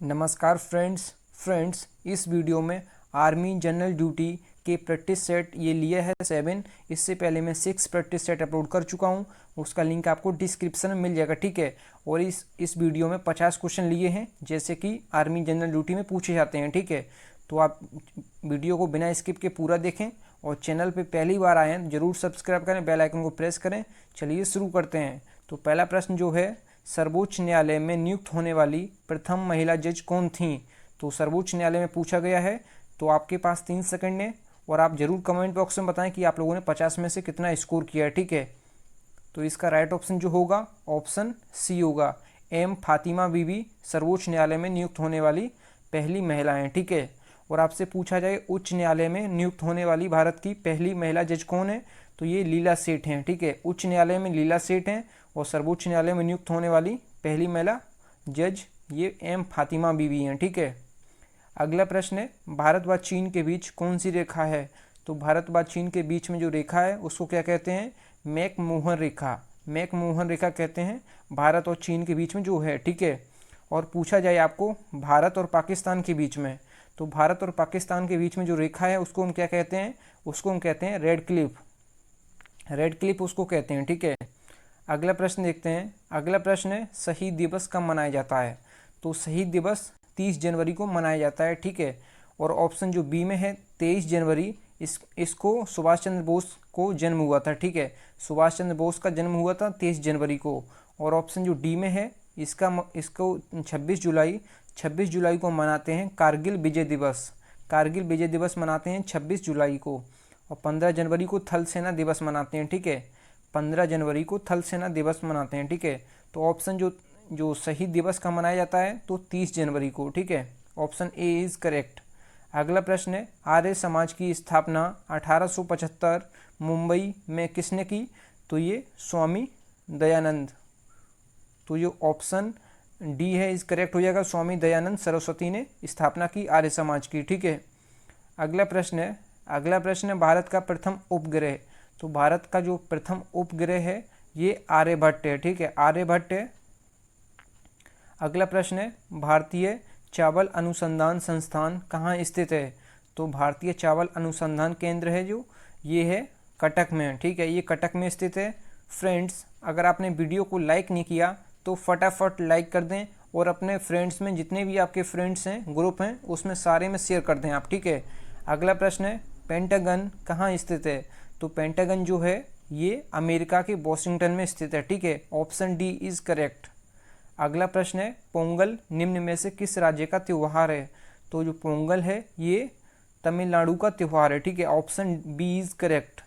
नमस्कार फ्रेंड्स इस वीडियो में आर्मी जनरल ड्यूटी के प्रैक्टिस सेट ये लिया है 7। इससे पहले मैं 6 प्रैक्टिस सेट अपलोड कर चुका हूँ, उसका लिंक आपको डिस्क्रिप्शन में मिल जाएगा, ठीक है। और इस वीडियो में 50 क्वेश्चन लिए हैं जैसे कि आर्मी जनरल ड्यूटी में पूछे जाते हैं, ठीक है। तो आप वीडियो को बिना स्किप के पूरा देखें और चैनल पर पहली बार आए हैं जरूर सब्सक्राइब करें, बेल आइकन को प्रेस करें। चलिए शुरू करते हैं। तो पहला प्रश्न जो है, सर्वोच्च न्यायालय में नियुक्त होने वाली प्रथम महिला जज कौन थीं? तो सर्वोच्च न्यायालय में पूछा गया है। तो आपके पास 3 सेकंड है और आप जरूर कमेंट बॉक्स में बताएं कि आप लोगों ने 50 में से कितना स्कोर किया है, ठीक है। तो इसका राइट ऑप्शन जो होगा ऑप्शन सी होगा, एम फातिमा बीबी सर्वोच्च न्यायालय में नियुक्त होने वाली पहली महिला हैं, ठीक है। और आपसे पूछा जाए उच्च न्यायालय में नियुक्त होने वाली भारत की पहली महिला जज कौन है? तो ये लीला सेठ हैं, ठीक है। उच्च न्यायालय में लीला सेठ हैं और सर्वोच्च न्यायालय में नियुक्त होने वाली पहली महिला जज ये एम फातिमा बीबी हैं, ठीक है। अगला प्रश्न है, भारत व चीन के बीच कौन सी रेखा है? तो भारत व चीन के बीच में जो रेखा है उसको क्या कहते हैं? मैकमोहन रेखा। मैकमोहन रेखा कहते हैं भारत और चीन के बीच में जो है, ठीक है। और पूछा जाए आपको भारत और पाकिस्तान के बीच में, तो भारत और पाकिस्तान के बीच में जो रेखा है उसको हम क्या कहते हैं? उसको हम कहते हैं रेड क्लिफ। रेड क्लिफ उसको कहते हैं, ठीक है। अगला प्रश्न देखते हैं। अगला प्रश्न है, शहीद दिवस कब मनाया जाता है? तो शहीद दिवस 30 जनवरी को मनाया जाता है, ठीक है। और ऑप्शन जो बी में है 23 जनवरी, इसको सुभाष चंद्र बोस को जन्म हुआ था, ठीक है। सुभाष चंद्र बोस का जन्म हुआ था 23 जनवरी को। और ऑप्शन जो डी में है इसको 26 जुलाई को मनाते हैं कारगिल विजय दिवस। कारगिल विजय दिवस मनाते हैं 26 जुलाई को। और 15 जनवरी को थल सेना दिवस मनाते हैं, ठीक है। 15 जनवरी को थल सेना दिवस मनाते हैं, ठीक है। तो ऑप्शन जो शहीद दिवस का मनाया जाता है तो 30 जनवरी को, ठीक है। Option A is correct. अगला प्रश्न है, आर्य समाज की स्थापना 1875 मुंबई में किसने की? तो ये स्वामी दयानंद। तो ये ऑप्शन डी है इज करेक्ट हो जाएगा, स्वामी दयानंद सरस्वती ने स्थापना की आर्य समाज की, ठीक है। अगला प्रश्न है, भारत का प्रथम उपग्रह। तो भारत का जो प्रथम उपग्रह है ये आर्यभट्ट है, ठीक है, आर्यभट्ट है। अगला प्रश्न है, भारतीय चावल अनुसंधान संस्थान कहाँ स्थित है? तो भारतीय चावल अनुसंधान केंद्र है जो ये है कटक में, ठीक है, ये कटक में स्थित है। फ्रेंड्स, अगर आपने वीडियो को लाइक नहीं किया तो फटाफट लाइक कर दें और अपने फ्रेंड्स में जितने भी आपके फ्रेंड्स हैं, ग्रुप हैं, उसमें सारे में शेयर कर दें आप, ठीक है। अगला प्रश्न है, पेंटागन कहाँ स्थित है? तो पेंटागन जो है ये अमेरिका के वॉशिंगटन में स्थित है, ठीक है। Option D is correct. अगला प्रश्न है, पोंगल निम्न में से किस राज्य का त्यौहार है? तो जो पोंगल है ये तमिलनाडु का त्यौहार है, ठीक है। Option b is correct.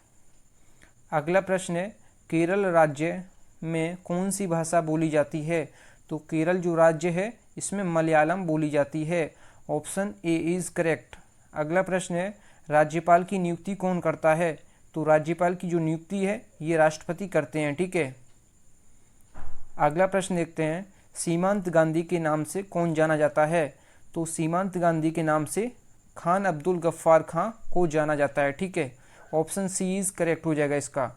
अगला प्रश्न है, केरल राज्य में कौन सी भाषा बोली जाती है? तो केरल जो राज्य है इसमें मलयालम बोली जाती है। Option A is correct. अगला प्रश्न है, राज्यपाल की नियुक्ति कौन करता है? तो राज्यपाल की जो नियुक्ति है ये राष्ट्रपति करते हैं, ठीक है। अगला प्रश्न देखते हैं, सीमांत गांधी के नाम से कौन जाना जाता है? तो सीमांत गांधी के नाम से खान अब्दुल गफ्फार खां को जाना जाता है, ठीक है। ऑप्शन सी इज़ करेक्ट हो जाएगा इसका।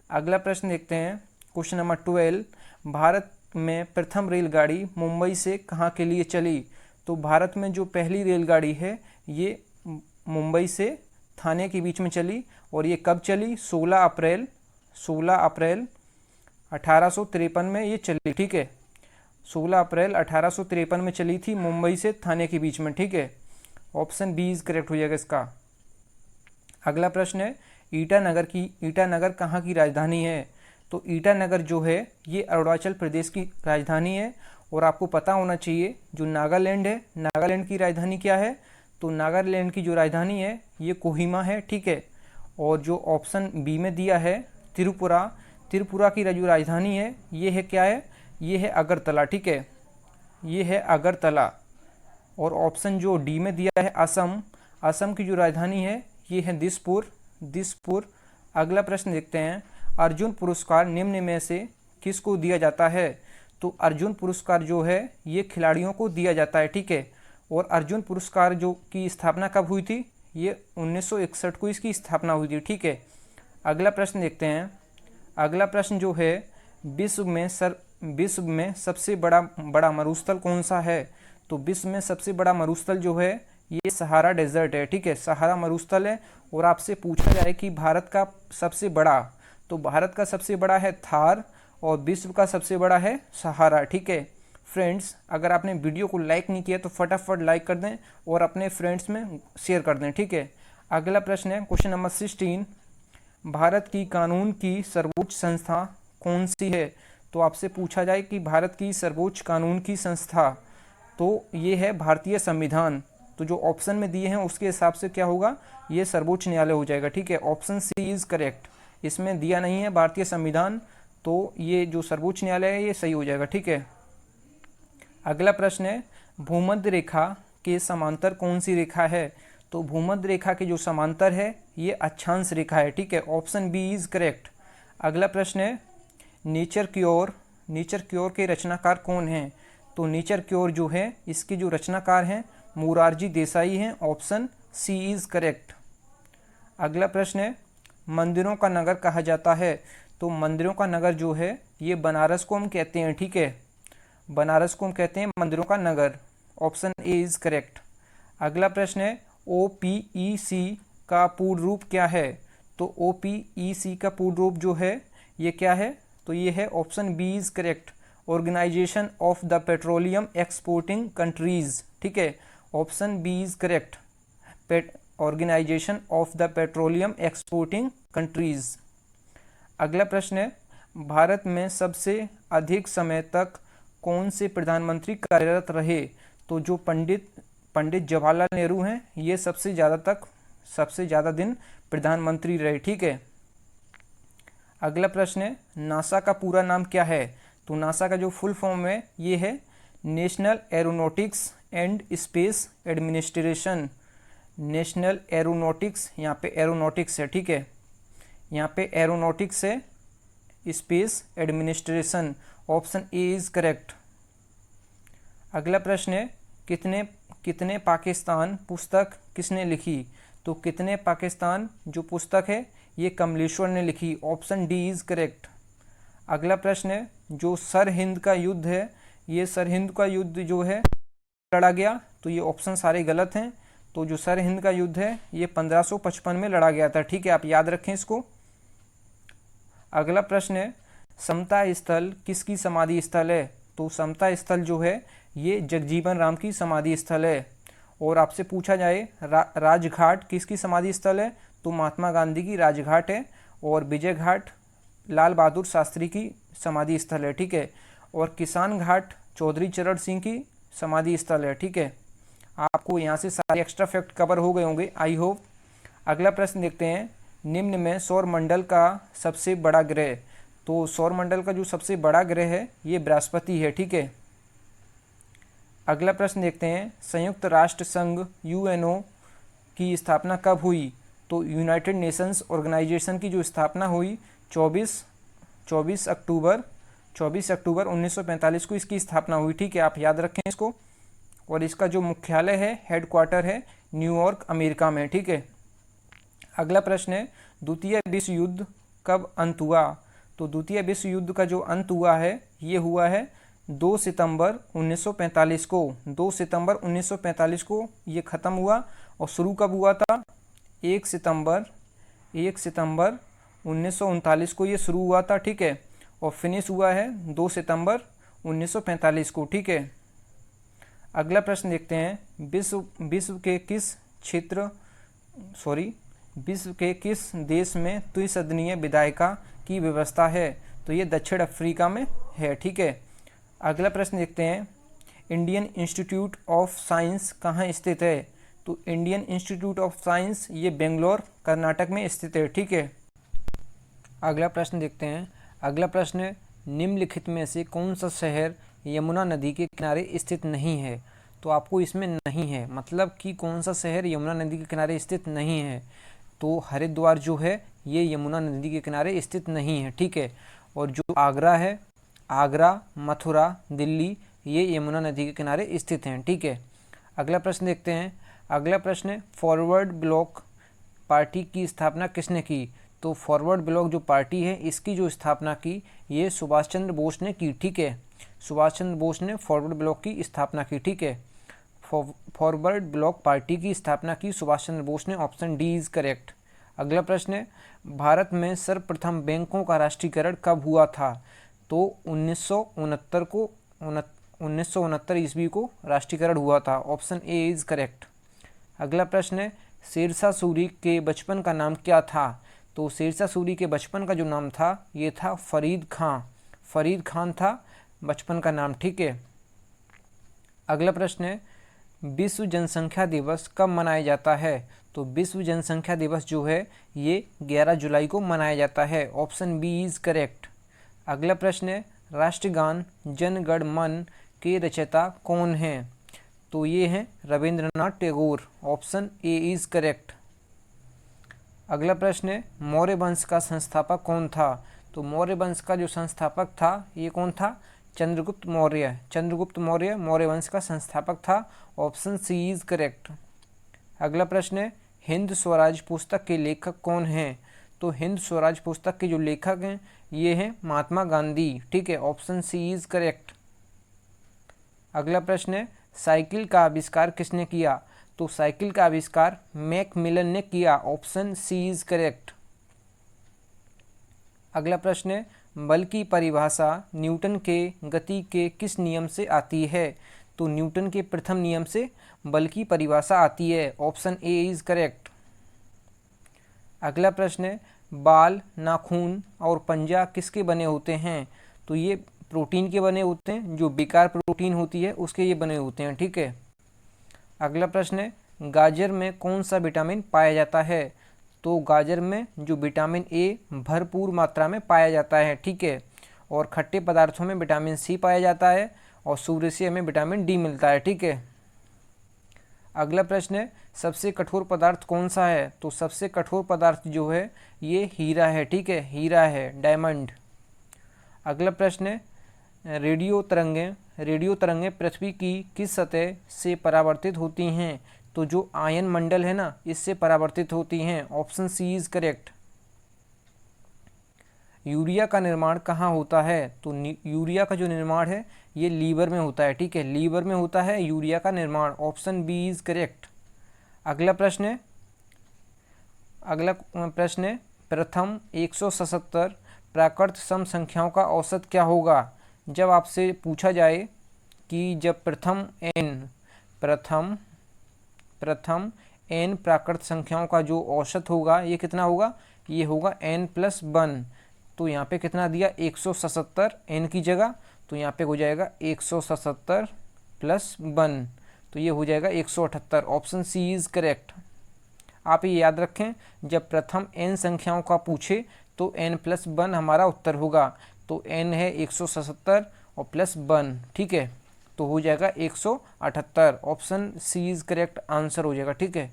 अगला प्रश्न देखते हैं, क्वेश्चन नंबर 12, भारत में प्रथम रेलगाड़ी मुंबई से कहाँ के लिए चली? तो भारत में जो पहली रेलगाड़ी है ये मुंबई से थाने के बीच में चली और ये कब चली? 16 अप्रैल 1853 में ये चली, ठीक है। 16 अप्रैल 1853 में चली थी मुंबई से थाने के बीच में, ठीक है। ऑप्शन बी इज करेक्ट हो जाएगा इसका। अगला प्रश्न है, ईटानगर कहाँ की राजधानी है? तो ईटानगर जो है ये अरुणाचल प्रदेश की राजधानी है। और आपको पता होना चाहिए जो नागालैंड है, नागालैंड की राजधानी क्या है? तो नागालैंड की जो राजधानी है ये कोहिमा है, ठीक है। और जो ऑप्शन बी में दिया है त्रिपुरा की जो राजधानी है ये है क्या है? ये है अगरतला, ठीक है, ये है अगरतला। और ऑप्शन जो डी में दिया है असम की जो राजधानी है ये है दिसपुर। अगला प्रश्न देखते हैं, अर्जुन पुरस्कार निम्न में से किसको दिया जाता है? तो अर्जुन पुरस्कार जो है ये खिलाड़ियों को दिया जाता है, ठीक है। और अर्जुन पुरस्कार जो की स्थापना कब हुई थी? ये 1961 को इसकी स्थापना हुई थी, ठीक है। अगला प्रश्न देखते हैं। अगला प्रश्न जो है, विश्व में सबसे बड़ा मरुस्थल कौन सा है? तो विश्व में सबसे बड़ा मरुस्थल जो है ये सहारा डेजर्ट है, ठीक है, सहारा मरुस्थल है। और आपसे पूछा जाए कि भारत का सबसे बड़ा, तो भारत का सबसे बड़ा है थार और विश्व का सबसे बड़ा है सहारा, ठीक है। फ्रेंड्स, अगर आपने वीडियो को लाइक नहीं किया तो फटाफट लाइक कर दें और अपने फ्रेंड्स में शेयर कर दें, ठीक है। अगला प्रश्न है क्वेश्चन नंबर 16, भारत की कानून की सर्वोच्च संस्था कौन सी है? तो आपसे पूछा जाए कि भारत की सर्वोच्च कानून की संस्था, तो ये है भारतीय संविधान। तो जो ऑप्शन में दिए हैं उसके हिसाब से क्या होगा, ये सर्वोच्च न्यायालय हो जाएगा, ठीक है। ऑप्शन सी इज करेक्ट, इसमें दिया नहीं है भारतीय संविधान, तो ये जो सर्वोच्च न्यायालय है ये सही हो जाएगा, ठीक है। अगला प्रश्न है भूमध्य रेखा के समांतर कौन सी रेखा है? तो भूमध्य रेखा के जो समांतर है ये अक्षांश रेखा है, ठीक है। Option b is correct. अगला प्रश्न है नेचर क्योर के रचनाकार कौन हैं? तो नेचर क्योर जो है इसके जो रचनाकार हैं मोरारजी देसाई हैं। Option c is correct. अगला प्रश्न है मंदिरों का नगर कहा जाता है? तो मंदिरों का नगर जो है ये बनारस को हम कहते हैं, ठीक है, बनारस को हम कहते हैं मंदिरों का नगर। Option A is correct. अगला प्रश्न है OPEC का पूर्ण रूप क्या है? तो OPEC का पूर्ण रूप जो है ये क्या है? तो ये है option b is correct, organisation of the petroleum exporting countries, ठीक है। Option b is correct, organisation of the petroleum exporting countries. अगला प्रश्न है भारत में सबसे अधिक समय तक कौन से प्रधानमंत्री कार्यरत रहे? तो जो पंडित जवाहरलाल नेहरू हैं ये सबसे ज़्यादा दिन प्रधानमंत्री रहे, ठीक है। अगला प्रश्न है नासा का पूरा नाम क्या है? तो नासा का जो फुल फॉर्म है ये है national aeronautics and space administration. National aeronautics, यहाँ पे एरोनॉटिक्स है, ठीक है, यहाँ पे एरोनॉटिक्स है, space administration. Option A is correct. अगला प्रश्न है कितने पाकिस्तान पुस्तक किसने लिखी? तो कितने पाकिस्तान जो पुस्तक है ये कमलेश्वर ने लिखी। Option D is correct. अगला प्रश्न है जो सरहिंद का युद्ध है, ये सरहिंद का युद्ध जो है लड़ा गया? तो ये ऑप्शन सारे गलत हैं। तो जो सरहिंद का युद्ध है ये 1555 में लड़ा गया था, ठीक है, आप याद रखें इसको। अगला प्रश्न है समता स्थल किसकी समाधि स्थल है? तो समता स्थल जो है ये जगजीवन राम की समाधि स्थल है। और आपसे पूछा जाए राजघाट किसकी समाधि स्थल है? तो महात्मा गांधी की राजघाट है। और विजय घाट लाल बहादुर शास्त्री की समाधि स्थल है, ठीक है। और किसान घाट चौधरी चरण सिंह की समाधि स्थल है, ठीक है। आपको यहाँ से सारे एक्स्ट्रा फैक्ट कवर हो गए होंगे, आई होप। अगला प्रश्न देखते हैं निम्न में सौर मंडल का सबसे बड़ा ग्रह? तो सौर मंडल का जो सबसे बड़ा ग्रह है ये बृहस्पति है, ठीक है। अगला प्रश्न देखते हैं संयुक्त राष्ट्र संघ UNO की स्थापना कब हुई? तो यूनाइटेड नेशंस ऑर्गेनाइजेशन की जो स्थापना हुई 24 अक्टूबर 1945 को इसकी स्थापना हुई, ठीक है, आप याद रखें इसको। और इसका जो मुख्यालय है, हेडक्वार्टर है न्यूयॉर्क अमेरिका में, ठीक है। अगला प्रश्न है द्वितीय विश्व युद्ध कब अंत हुआ? तो द्वितीय विश्व युद्ध का जो अंत हुआ है ये हुआ है 2 सितंबर 1945 को। 2 सितंबर 1945 को ये ख़त्म हुआ। और शुरू कब हुआ था? 1 सितंबर 1939 को ये शुरू हुआ था, ठीक है। और फिनिश हुआ है 2 सितंबर 1945 को, ठीक है। अगला प्रश्न देखते हैं विश्व के किस देश में द्विसदनीय विधायिका की व्यवस्था है? तो ये दक्षिण अफ्रीका में है, ठीक है। अगला प्रश्न देखते हैं इंडियन इंस्टीट्यूट ऑफ साइंस कहाँ स्थित है? तो इंडियन इंस्टीट्यूट ऑफ साइंस ये बेंगलोर कर्नाटक में स्थित है, ठीक है। अगला प्रश्न देखते हैं। अगला प्रश्न है निम्नलिखित में से कौन सा शहर यमुना नदी के किनारे स्थित नहीं है? तो आपको इसमें नहीं है मतलब कि कौन सा शहर यमुना नदी के किनारे स्थित नहीं है? तो हरिद्वार जो है ये यमुना नदी के किनारे स्थित नहीं है, ठीक है। और जो आगरा है, आगरा, मथुरा, दिल्ली ये यमुना नदी के किनारे स्थित हैं, ठीक है। अगला प्रश्न देखते हैं। अगला प्रश्न है फॉरवर्ड ब्लॉक पार्टी की स्थापना किसने की? तो फॉरवर्ड ब्लॉक जो पार्टी है इसकी जो स्थापना की ये सुभाष चंद्र बोस ने की, ठीक है। सुभाष चंद्र बोस ने फॉरवर्ड ब्लॉक की स्थापना की, ठीक है। फॉरवर्ड ब्लॉक पार्टी की स्थापना की सुभाष चंद्र बोस ने। Option D is correct. अगला प्रश्न है, भारत में सर्वप्रथम बैंकों का राष्ट्रीयकरण कब हुआ था? तो 1969 ईस्वी को राष्ट्रीयकरण हुआ था। Option A is correct. अगला प्रश्न है, शेरशाह सूरी के बचपन का नाम क्या था? तो शेरशाह सूरी के बचपन का जो नाम था ये था फरीद खां। फरीद खान था बचपन का नाम, ठीक है। अगला प्रश्न है, विश्व जनसंख्या दिवस कब मनाया जाता है? तो विश्व जनसंख्या दिवस जो है ये 11 जुलाई को मनाया जाता है। Option b is correct. अगला प्रश्न है, राष्ट्रगान जन गण मन के रचयिता कौन हैं? तो ये हैं Rabindranath Tagore. Option A is correct. अगला प्रश्न है, मौर्य वंश का संस्थापक कौन था? तो मौर्य वंश का जो संस्थापक था ये कौन था? चंद्रगुप्त मौर्य। चंद्रगुप्त मौर्य मौर्य वंश का संस्थापक था। Option c is correct. अगला प्रश्न है, हिंद स्वराज पुस्तक के लेखक कौन हैं? तो हिंद स्वराज पुस्तक के जो लेखक हैं ये हैं महात्मा गांधी, ठीक है। Option c is correct. अगला प्रश्न है, साइकिल का आविष्कार किसने किया? तो साइकिल का आविष्कार मैकमिलन ने किया। Option c is correct. अगला प्रश्न है, बल की परिभाषा न्यूटन के गति के किस नियम से आती है? तो न्यूटन के प्रथम नियम से बल की परिभाषा आती है। Option A is correct. अगला प्रश्न है, बाल, नाखून और पंजा किसके बने होते हैं? तो ये प्रोटीन के बने होते हैं, जो बेकार प्रोटीन होती है उसके ये बने होते हैं, ठीक है। अगला प्रश्न है, गाजर में कौन सा विटामिन पाया जाता है? तो गाजर में जो विटामिन ए भरपूर मात्रा में पाया जाता है, ठीक है। और खट्टे पदार्थों में विटामिन सी पाया जाता है और सूर्य से हमें विटामिन डी मिलता है, ठीक है। अगला प्रश्न है, सबसे कठोर पदार्थ कौन सा है? तो सबसे कठोर पदार्थ जो है ये हीरा है, ठीक है। हीरा है, डायमंड। अगला प्रश्न है, रेडियो तरंगें पृथ्वी की किस सतह से परावर्तित होती हैं? तो जो आयन मंडल है ना इससे परावर्तित होती हैं। Option c is correct. Urea का निर्माण कहाँ होता है? तो यूरिया का जो निर्माण है ये लीवर में होता है, ठीक है। लीवर में होता है यूरिया का निर्माण। Option b is correct. अगला प्रश्न है, प्रथम 177 प्राकृत सम संख्याओं का औसत क्या होगा? जब आपसे पूछा जाए कि जब प्रथम n प्राकृत संख्याओं का जो औसत होगा ये कितना होगा? ये होगा n+1। तो यहाँ पे कितना दिया? 177 n की जगह, तो यहाँ पे हो जाएगा 177 + 1, तो ये हो जाएगा 178। Option c is correct. आप ये याद रखें, जब प्रथम n संख्याओं का पूछे तो n+1 हमारा उत्तर होगा। तो n है 177 और +1, ठीक है, तो हो जाएगा 178। Option c is correct answer हो जाएगा, ठीक है।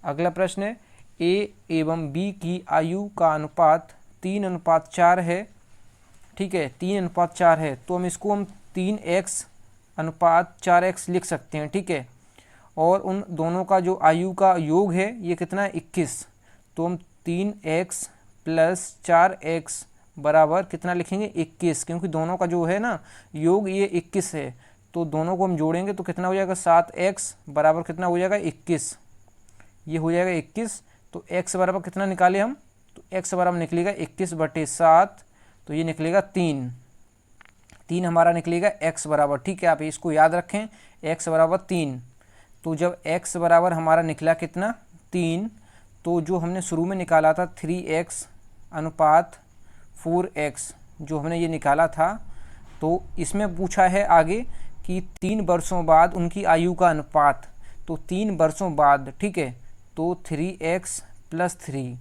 अगला प्रश्न है, a एवं b की आयु का अनुपात 3:4 है, ठीक है। 3:4 है, तो हम इसको 3x/4x लिख सकते हैं, ठीक है। और उन दोनों का जो आयु का योग है ये कितना है? 21। तो हम 3x + 4x बराबर कितना लिखेंगे? 21, क्योंकि दोनों का जो है ना योग ये 21 है। तो दोनों को हम जोड़ेंगे तो कितना हो जाएगा? 7x बराबर कितना हो जाएगा? 21। ये हो जाएगा 21। तो x बराबर कितना निकाले हम? तो x बराबर निकलेगा 21/7, तो ये निकलेगा 3 हमारा निकलेगा x बराबर, ठीक है। आप इसको याद रखें, x बराबर 3। तो जब x बराबर हमारा निकला कितना? 3, तो जो हमने शुरू में निकाला था 3x/4x जो हमने ये निकाला था, तो इसमें पूछा है आगे कि 3 वर्षों बाद उनकी आयु का अनुपात। तो 3 वर्षों बाद, ठीक है, तो 3x + 3,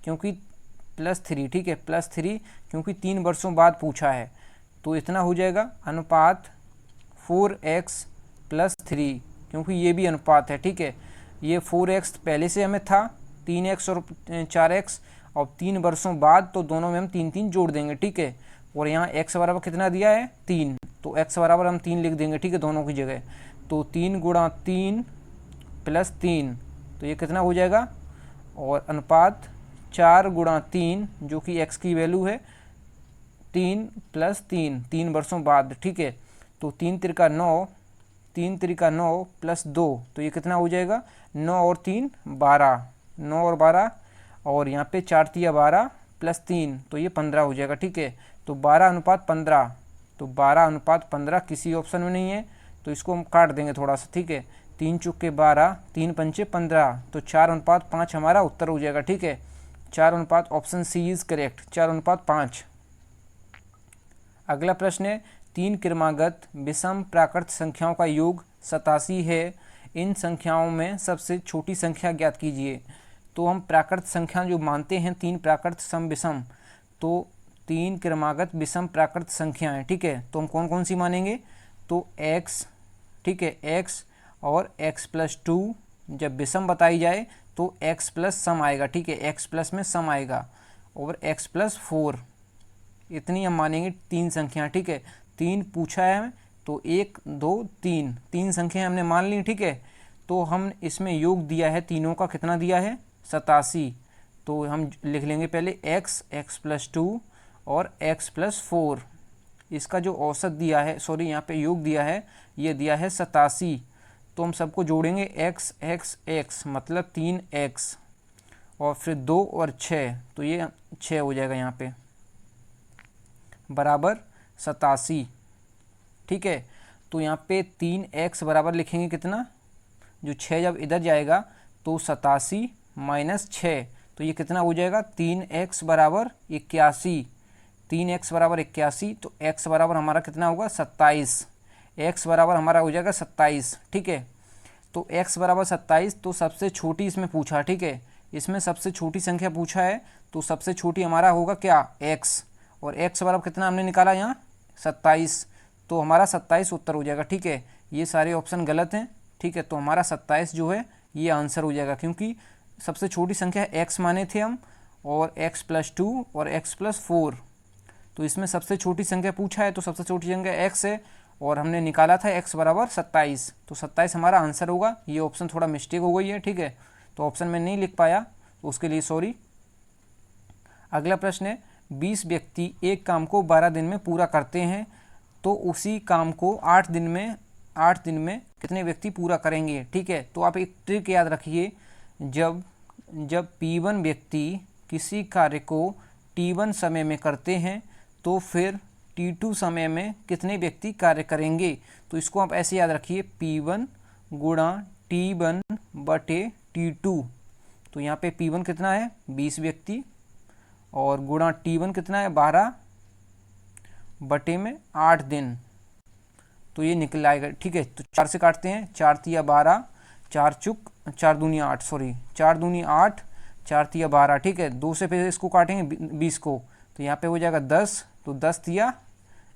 क्योंकि +3, ठीक है, +3 क्योंकि 3 वर्षों बाद पूछा है। तो इतना हो जाएगा अनुपात 4x + 3, क्योंकि ये भी अनुपात है, ठीक है। ये 4x पहले से हमें था, 3x और 4x, और 3 वर्षों बाद तो दोनों में हम 3 जोड़ देंगे, ठीक है। और यहाँ x बराबर कितना दिया है? 3, तो x बराबर हम 3 लिख देंगे, ठीक है, दोनों की जगह। तो 3 × 3 + 3, तो ये कितना हो जाएगा? और अनुपात 4 × 3 जो कि x की वैल्यू है 3 + 3, 3 वर्षों बाद, ठीक है। तो 3 × 3 = 9, 3 त्रिका 9 प्लस 2, तो ये कितना हो जाएगा 9 और 3 12, 9 और 12, और यहाँ पे 4 तिया 12 प्लस 3, तो ये 15 हो जाएगा। ठीक है, तो 12:15, तो 12:15 किसी ऑप्शन में नहीं है, तो इसको हम काट देंगे थोड़ा सा। ठीक है, 3 चौके 12, 3 पंचे 15, तो 4:5 हमारा उत्तर हो जाएगा। ठीक है, 4:5 ऑप्शन सी इज करेक्ट, 4:5। अगला प्रश्न है 3 क्रमागत विषम प्राकृत संख्याओं का योग 87 है, इन संख्याओं में सबसे छोटी संख्या ज्ञात कीजिए। तो हम प्राकृत संख्या जो मानते हैं 3 प्राकृत सम विषम, तो 3 क्रमागत विषम प्राकृत संख्याएं। ठीक है, तो हम कौन कौन सी मानेंगे, तो x, ठीक है, x और x+2 जब विषम बताई जाए तो x+ सम आएगा। ठीक है, x+ में सम आएगा, और x+4, इतनी हम मानेंगे 3 संख्या। ठीक है, 3 पूछा है तो 1 2 3, 3 संख्या हमने मान ली। ठीक है, तो हम इसमें योग दिया है तीनों का, कितना दिया है 87, तो हम लिख लेंगे पहले x, x+2 और x+4, इसका जो औसत दिया है, सॉरी यहाँ पे योग दिया है, ये दिया है 87, तो हम सबको जोड़ेंगे x x x, मतलब 3x, और फिर 2 और 6, तो ये 6 हो जाएगा यहाँ पे, बराबर 87। ठीक है, तो यहाँ पे 3x बराबर लिखेंगे कितना, जो 6 जब इधर जाएगा तो 87 - 6, तो ये कितना हो जाएगा 3x बराबर 81, 3x बराबर 81, तो x बराबर हमारा कितना होगा 27, x बराबर हमारा हो जाएगा 27। ठीक है, तो x बराबर 27, तो सबसे छोटी इसमें पूछा। ठीक है, इसमें सबसे छोटी संख्या पूछा है, तो सबसे छोटी हमारा होगा क्या x, और x बराबर कितना हमने निकाला यहाँ 27, तो हमारा 27 उत्तर हो जाएगा। ठीक है, ये सारे ऑप्शन गलत हैं। ठीक है, तो हमारा 27 जो है ये आंसर हो जाएगा, क्योंकि सबसे छोटी संख्या x माने थे हम, और x+2 और x+4, तो इसमें सबसे छोटी संख्या पूछा है, तो सबसे छोटी संख्या x है, और हमने निकाला था x बराबर 27, तो 27 हमारा आंसर होगा। ये ऑप्शन थोड़ा मिस्टेक हो गई है। ठीक है, तो ऑप्शन में नहीं लिख पाया, तो उसके लिए सॉरी। अगला प्रश्न है 20 व्यक्ति एक काम को 12 दिन में पूरा करते हैं, तो उसी काम को 8 दिन में कितने व्यक्ति पूरा करेंगे। ठीक है, तो आप एक ट्रिक याद रखिए, जब P1 व्यक्ति किसी कार्य को T1 समय में करते हैं, तो फिर T2 समय में कितने व्यक्ति कार्य करेंगे। तो इसको आप ऐसे याद रखिए, P1 गुणा T1 बटे T2, तो यहाँ पे P1 कितना है 20 व्यक्ति, और गुणा T1 कितना है 12 बटे में 8 दिन, तो ये निकल आएगा। ठीक है, तो 4 से काटते हैं, 4 तिया 12, 4 दूनी 8, सॉरी 4 दूनी 8, 4 तिया 12। ठीक है, 2 से फिर इसको काटेंगे 20 को, तो यहाँ पे हो जाएगा 10, तो 10 तिया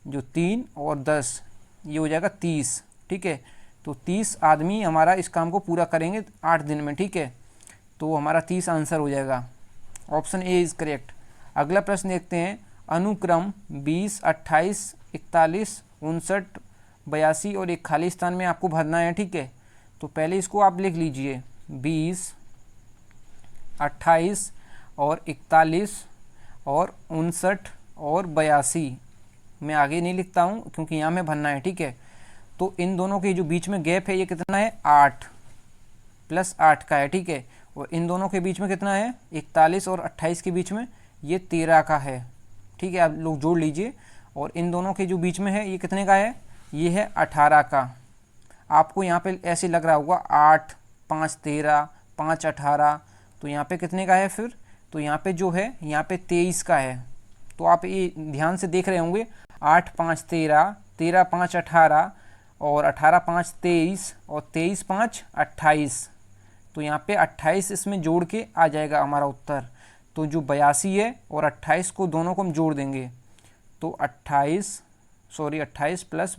जो 3 और 10, ये हो जाएगा 30। ठीक है, तो 30 आदमी हमारा इस काम को पूरा करेंगे 8 दिन में। ठीक है, तो हमारा 30 आंसर हो जाएगा, ऑप्शन ए इज़ करेक्ट। अगला प्रश्न देखते हैं, अनुक्रम 20, 28, 41, 59, 82 और एक खाली स्थान में आपको भरना है। ठीक है, तो पहले इसको आप लिख लीजिए, 20, 28 और 41 और 59 और 82, मैं आगे नहीं लिखता हूँ क्योंकि यहाँ में भरना है। ठीक है, तो इन दोनों के जो बीच में गैप है ये कितना है 8 + 8 का है। ठीक है, और इन दोनों के बीच में कितना है 41 और 28 के बीच में ये 13 का है। ठीक है, आप लोग जोड़ लीजिए, और इन दोनों के जो बीच में है ये कितने का है, ये है 18 का। आपको यहाँ पे ऐसे लग रहा होगा 8, 5 13, 5 18, तो यहाँ पे कितने का है फिर, तो यहाँ पे जो है यहाँ पे 23 का है। तो आप ये ध्यान से देख रहे होंगे, 8 5 13, 13 5 18, और 18 5 23, और 23 5 28, तो यहाँ पे 28 इसमें जोड़ के आ जाएगा हमारा उत्तर। तो जो 82 है और 28 को दोनों को हम जोड़ देंगे, तो 28 +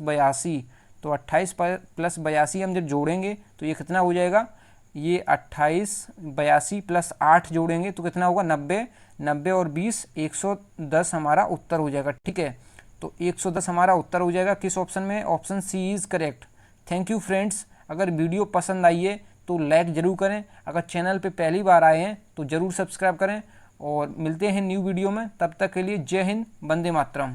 82, तो 28 + 82 हम जब जोड़ेंगे तो ये कितना हो जाएगा, ये 28 82 + 8 जोड़ेंगे तो कितना होगा 90, 90 और 20 110 हमारा उत्तर हो जाएगा। ठीक है, तो 110 हमारा उत्तर हो जाएगा किस ऑप्शन में, option c is correct. Thank you friends, अगर वीडियो पसंद आई है तो लाइक ज़रूर करें, अगर चैनल पे पहली बार आए हैं तो ज़रूर सब्सक्राइब करें, और मिलते हैं न्यू वीडियो में। तब तक के लिए जय हिंद, वंदे मातरम।